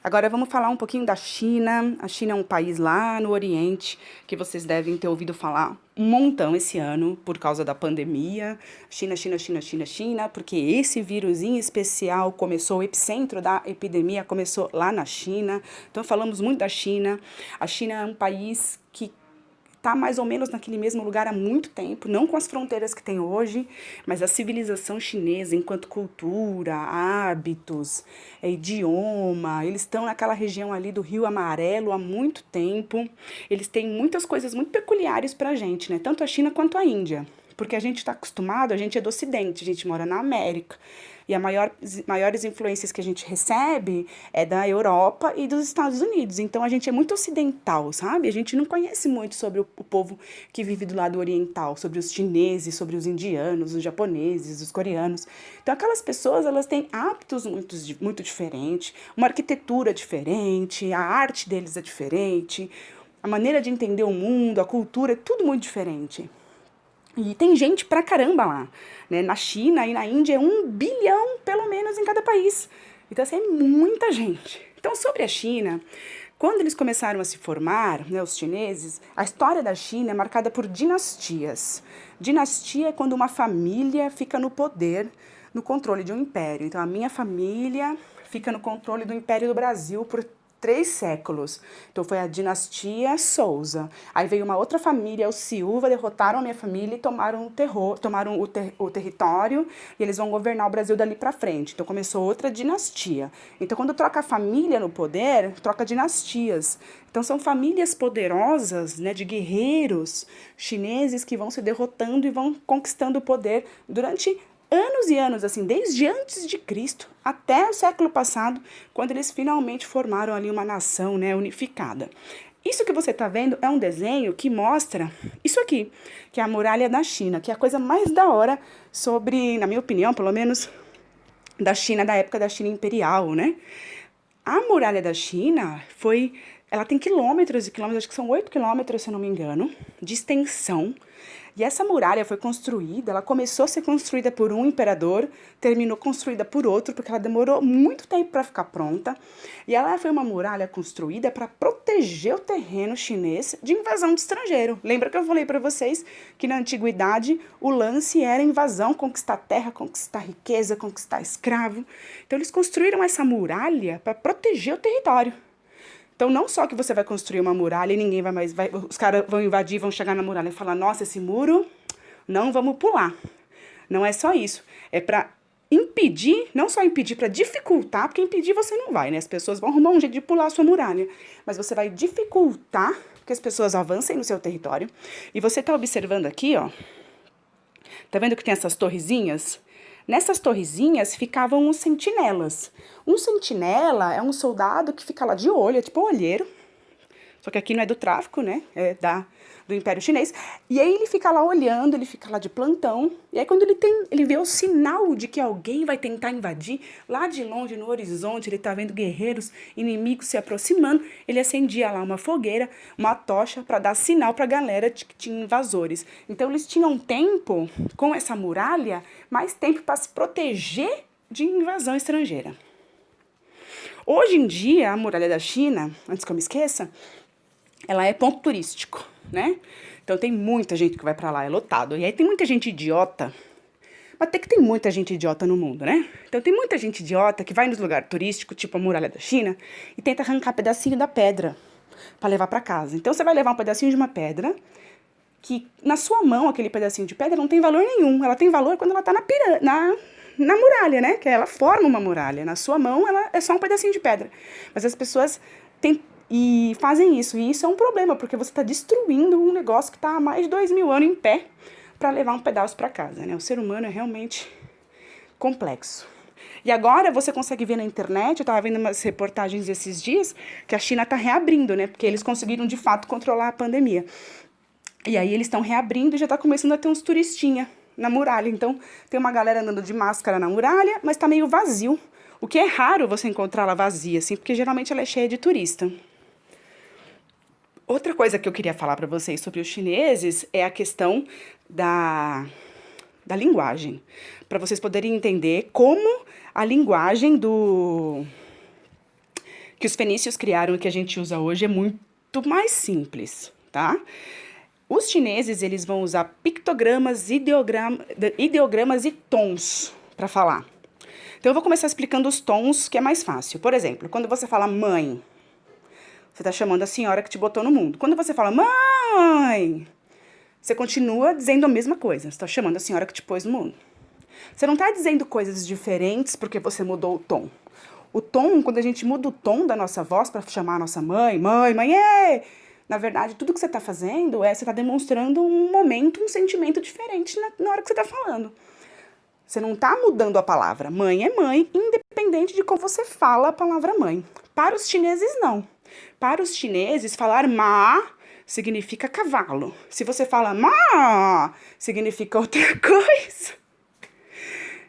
Agora vamos falar um pouquinho da China. A China é um país lá no Oriente que vocês devem ter ouvido falar um montão esse ano por causa da pandemia. China, China, China, China, China, porque esse vírus em especial começou, o epicentro da epidemia começou lá na China. Então falamos muito da China. A China é um país que está mais ou menos naquele mesmo lugar há muito tempo, não com as fronteiras que tem hoje, mas a civilização chinesa, enquanto cultura, hábitos, idioma, eles estão naquela região ali do Rio Amarelo há muito tempo. Eles têm muitas coisas muito peculiares para a gente, né? Tanto a China quanto a Índia. Porque a gente está acostumado, a gente é do Ocidente, a gente mora na América. E as maiores influências que a gente recebe é da Europa e dos Estados Unidos. Então a gente é muito ocidental, sabe? A gente não conhece muito sobre o povo que vive do lado oriental, sobre os chineses, sobre os indianos, os japoneses, os coreanos. Então aquelas pessoas, elas têm hábitos muito diferentes, uma arquitetura diferente, a arte deles é diferente, a maneira de entender o mundo, a cultura, é tudo muito diferente. E tem gente pra caramba lá, né? Na China e na Índia é 1 bilhão, pelo menos, em cada país. Então, assim, é muita gente. Então, sobre a China, quando eles começaram a se formar, né, os chineses, a história da China é marcada por dinastias. Dinastia é quando uma família fica no poder, no controle de um império. Então, a minha família fica no controle do Império do Brasil por 3 séculos. Então foi a dinastia Souza. Aí veio uma outra família, os Silva, derrotaram a minha família e tomaram o território, e eles vão governar o Brasil dali pra frente. Então começou outra dinastia. Então quando troca a família no poder, troca dinastias. Então são famílias poderosas, né, de guerreiros chineses que vão se derrotando e vão conquistando o poder durante anos e anos, assim, desde antes de Cristo até o século passado, quando eles finalmente formaram ali uma nação, né, unificada. Isso que você está vendo é um desenho que mostra isso aqui, que é a muralha da China, que é a coisa mais da hora sobre, na minha opinião, pelo menos, da China, da época da China imperial, né? A muralha da China ela tem quilômetros e quilômetros, acho que são 8 quilômetros, se eu não me engano, de extensão. E essa muralha foi construída, ela começou a ser construída por um imperador, terminou construída por outro, porque ela demorou muito tempo para ficar pronta. E ela foi uma muralha construída para proteger o terreno chinês de invasão de estrangeiro. Lembra que eu falei para vocês que na antiguidade o lance era invasão, conquistar terra, conquistar riqueza, conquistar escravo. Então eles construíram essa muralha para proteger o território. Então, não só que você vai construir uma muralha e ninguém vai mais. Os caras vão invadir, vão chegar na muralha e falar: nossa, esse muro, não vamos pular. Não é só isso. É para impedir, não só impedir, para dificultar, porque impedir você não vai, né? As pessoas vão arrumar um jeito de pular a sua muralha. Mas você vai dificultar que as pessoas avancem no seu território. E você está observando aqui, ó. Tá vendo que tem essas torrezinhas? Nessas torrezinhas ficavam os sentinelas. Um sentinela é um soldado que fica lá de olho, é tipo um olheiro. Só que aqui não é do tráfico, né? É do Império Chinês. E aí ele fica lá olhando, ele fica lá de plantão. E aí quando ele vê o sinal de que alguém vai tentar invadir, lá de longe, no horizonte, ele tá vendo guerreiros inimigos se aproximando, ele acendia lá uma fogueira, uma tocha, para dar sinal pra galera de que tinha invasores. Então eles tinham tempo, com essa muralha, mais tempo para se proteger de invasão estrangeira. Hoje em dia, a muralha da China, antes que eu me esqueça, ela é ponto turístico, né? Então tem muita gente que vai pra lá, é lotado. E aí tem muita gente idiota, mas até que tem muita gente idiota no mundo, né? Então tem muita gente idiota que vai nos lugares turísticos, tipo a muralha da China, e tenta arrancar pedacinho da pedra pra levar pra casa. Então você vai levar um pedacinho de uma pedra, que na sua mão, aquele pedacinho de pedra não tem valor nenhum. Ela tem valor quando ela tá na muralha, né? Que ela forma uma muralha. Na sua mão, ela é só um pedacinho de pedra. Mas as pessoas fazem isso. E isso é um problema, porque você está destruindo um negócio que está há mais de 2.000 anos em pé para levar um pedaço para casa, né? O ser humano é realmente complexo. E agora você consegue ver na internet, eu estava vendo umas reportagens esses dias, que a China está reabrindo, né? Porque eles conseguiram, de fato, controlar a pandemia. E aí eles estão reabrindo e já está começando a ter uns turistinha na muralha. Então, tem uma galera andando de máscara na muralha, mas tá meio vazio. O que é raro você encontrar ela vazia, assim, porque geralmente ela é cheia de turista. Outra coisa que eu queria falar para vocês sobre os chineses é a questão da linguagem. Para vocês poderem entender como a linguagem que os fenícios criaram e que a gente usa hoje é muito mais simples, tá? Os chineses, eles vão usar pictogramas, ideogramas e tons para falar. Então, eu vou começar explicando os tons, que é mais fácil. Por exemplo, quando você fala mãe, você está chamando a senhora que te botou no mundo. Quando você fala mãe, você continua dizendo a mesma coisa. Você está chamando a senhora que te pôs no mundo. Você não está dizendo coisas diferentes porque você mudou o tom. O tom, quando a gente muda o tom da nossa voz para chamar a nossa mãe, na verdade, tudo que você está fazendo você está demonstrando um momento, um sentimento diferente na hora que você está falando. Você não está mudando a palavra. Mãe é mãe, independente de como você fala a palavra mãe. Para os chineses, não. Para os chineses, falar ma significa cavalo. Se você fala ma, significa outra coisa.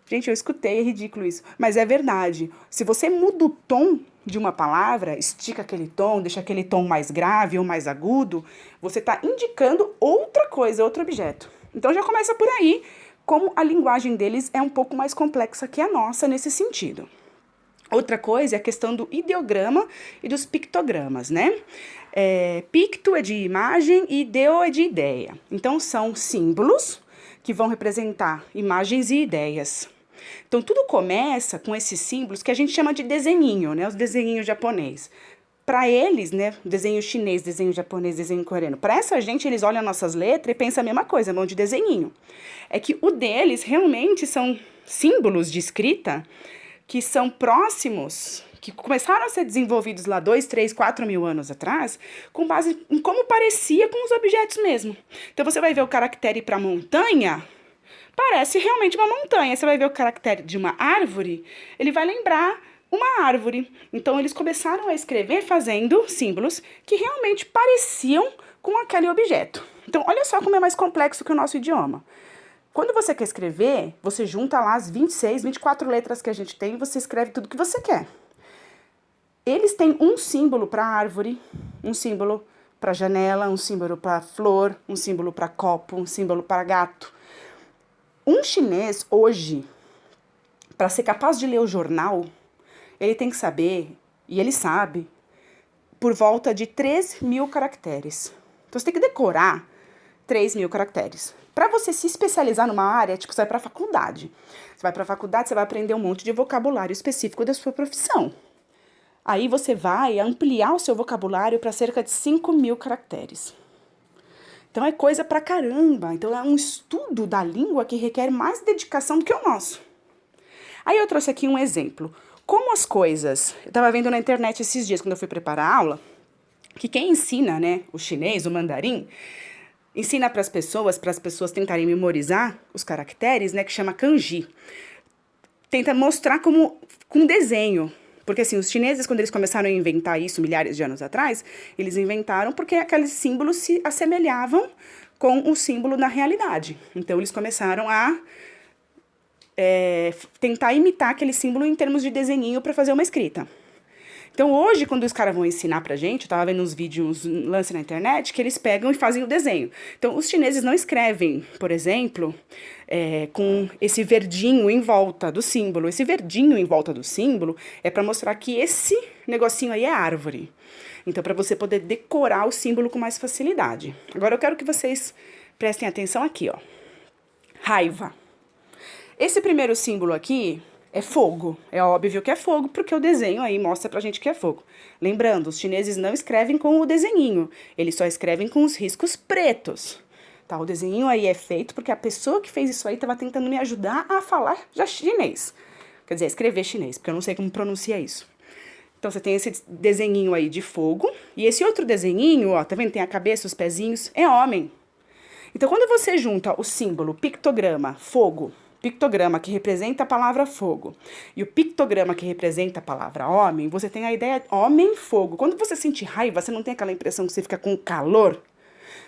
Gente, eu escutei, é ridículo isso. Mas é verdade. Se você muda o tom de uma palavra, estica aquele tom, deixa aquele tom mais grave ou mais agudo, você está indicando outra coisa, outro objeto. Então já começa por aí, como a linguagem deles é um pouco mais complexa que a nossa nesse sentido. Outra coisa é a questão do ideograma e dos pictogramas, né? Picto é de imagem e ideo é de ideia. Então, são símbolos que vão representar imagens e ideias. Então, tudo começa com esses símbolos que a gente chama de desenhinho, né? Os desenhinhos japonês. Para eles, né? Desenho chinês, desenho japonês, desenho coreano. Para essa gente, eles olham nossas letras e pensam a mesma coisa, mão de desenhinho. É que o deles realmente são símbolos de escrita que são próximos, que começaram a ser desenvolvidos lá 2, 3, 4 mil anos atrás, com base em como parecia com os objetos mesmo. Então, você vai ver o caractere para montanha, parece realmente uma montanha. Você vai ver o caractere de uma árvore, ele vai lembrar uma árvore. Então, eles começaram a escrever fazendo símbolos que realmente pareciam com aquele objeto. Então, olha só como é mais complexo que o nosso idioma. Quando você quer escrever, você junta lá as 26, 24 letras que a gente tem e você escreve tudo que você quer. Eles têm um símbolo para árvore, um símbolo para janela, um símbolo para flor, um símbolo para copo, um símbolo para gato. Um chinês, hoje, para ser capaz de ler o jornal, ele tem que saber, e ele sabe, por volta de 3.000 caracteres. Então, você tem que decorar 3.000 caracteres. Para você se especializar numa área, tipo, você vai para a faculdade. Você vai para a faculdade, você vai aprender um monte de vocabulário específico da sua profissão. Aí você vai ampliar o seu vocabulário para cerca de 5.000 caracteres. Então é coisa pra caramba. Então é um estudo da língua que requer mais dedicação do que o nosso. Aí eu trouxe aqui um exemplo. Como as coisas... Eu estava vendo na internet esses dias, quando eu fui preparar a aula, que quem ensina, né, o chinês, o mandarim, ensina para as pessoas tentarem memorizar os caracteres, né, que chama kanji. Tenta mostrar como com desenho. Porque, assim, os chineses, quando eles começaram a inventar isso milhares de anos atrás, eles inventaram porque aqueles símbolos se assemelhavam com o símbolo na realidade. Então, eles começaram a tentar imitar aquele símbolo em termos de desenhinho para fazer uma escrita. Então, hoje, quando os caras vão ensinar pra gente, eu tava vendo uns vídeos, um lance na internet, que eles pegam e fazem o desenho. Então, os chineses não escrevem, por exemplo, com esse verdinho em volta do símbolo. Esse verdinho em volta do símbolo é para mostrar que esse negocinho aí é árvore. Então, para você poder decorar o símbolo com mais facilidade. Agora, eu quero que vocês prestem atenção aqui, ó. Raiva. Esse primeiro símbolo aqui é fogo. É óbvio que é fogo, porque o desenho aí mostra pra gente que é fogo. Lembrando, os chineses não escrevem com o desenhinho. Eles só escrevem com os riscos pretos. Tá? O desenhinho aí é feito porque a pessoa que fez isso aí estava tentando me ajudar a falar já chinês. Quer dizer, escrever chinês, porque eu não sei como pronuncia isso. Então, você tem esse desenhinho aí de fogo. E esse outro desenhinho, ó, tá vendo? Tem a cabeça, os pezinhos. É homem. Então, quando você junta o símbolo, pictograma, fogo, pictograma que representa a palavra fogo e o pictograma que representa a palavra homem, você tem a ideia homem-fogo. Quando você sente raiva, você não tem aquela impressão que você fica com calor?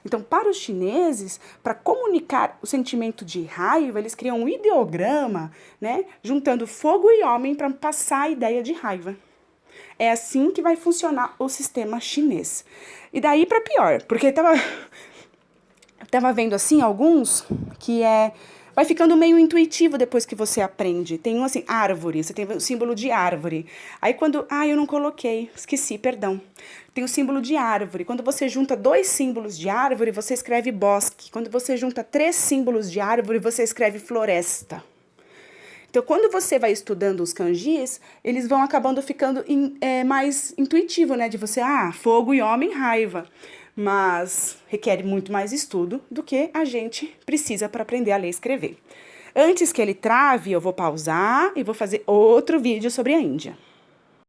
Então, para os chineses, para comunicar o sentimento de raiva, eles criam um ideograma, né, juntando fogo e homem para passar a ideia de raiva. É assim que vai funcionar o sistema chinês. E daí para pior, porque tava vendo assim alguns que vai ficando meio intuitivo depois que você aprende. Tem um assim, árvore, você tem o símbolo de árvore. Aí quando, eu não coloquei, esqueci, perdão. Tem o símbolo de árvore. Quando você junta 2 símbolos de árvore, você escreve bosque. Quando você junta 3 símbolos de árvore, você escreve floresta. Então, quando você vai estudando os kanjis, eles vão acabando ficando mais intuitivo, né? De você, fogo e homem, raiva. Mas requer muito mais estudo do que a gente precisa para aprender a ler e escrever. Antes que ele trave, eu vou pausar e vou fazer outro vídeo sobre a Índia.